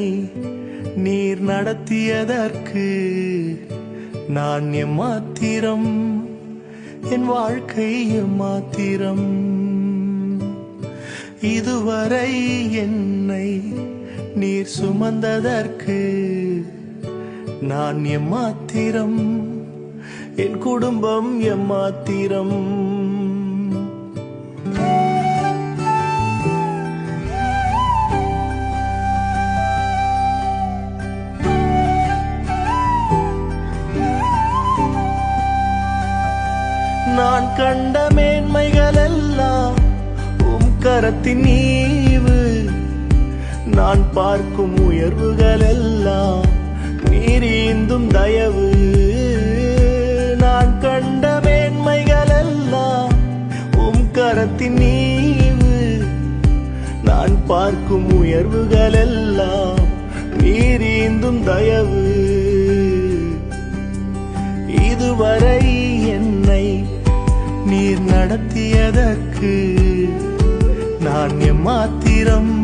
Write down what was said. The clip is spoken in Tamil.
என்னை நீர் நடத்தியதற்கு நான் எம்மாத்திரம், என் வாழ்க்கை எம்மாத்திரம். இதுவரை என்னை நீர் சுமந்ததற்கு நான் எம்மாத்திரம், என் குடும்பம் எம்மாத்திரம். நான் கண்ட மேன்மைகள் எல்லாம் உம் கரத்தின் ஈவு, நான் பார்க்கும் உயர்வுகள் எல்லாம் நீர் ஈந்தும் தயவு. நான் கண்ட மேன்மைகள் எல்லாம் உம் கரத்தின் ஈவு, நான் பார்க்கும் உயர்வுகள் எல்லாம் நீர் ஈந்தும் தயவு. இதுவரை என்னை நீர் நடத்தியதற்கு நான் எம்மாத்திரம்,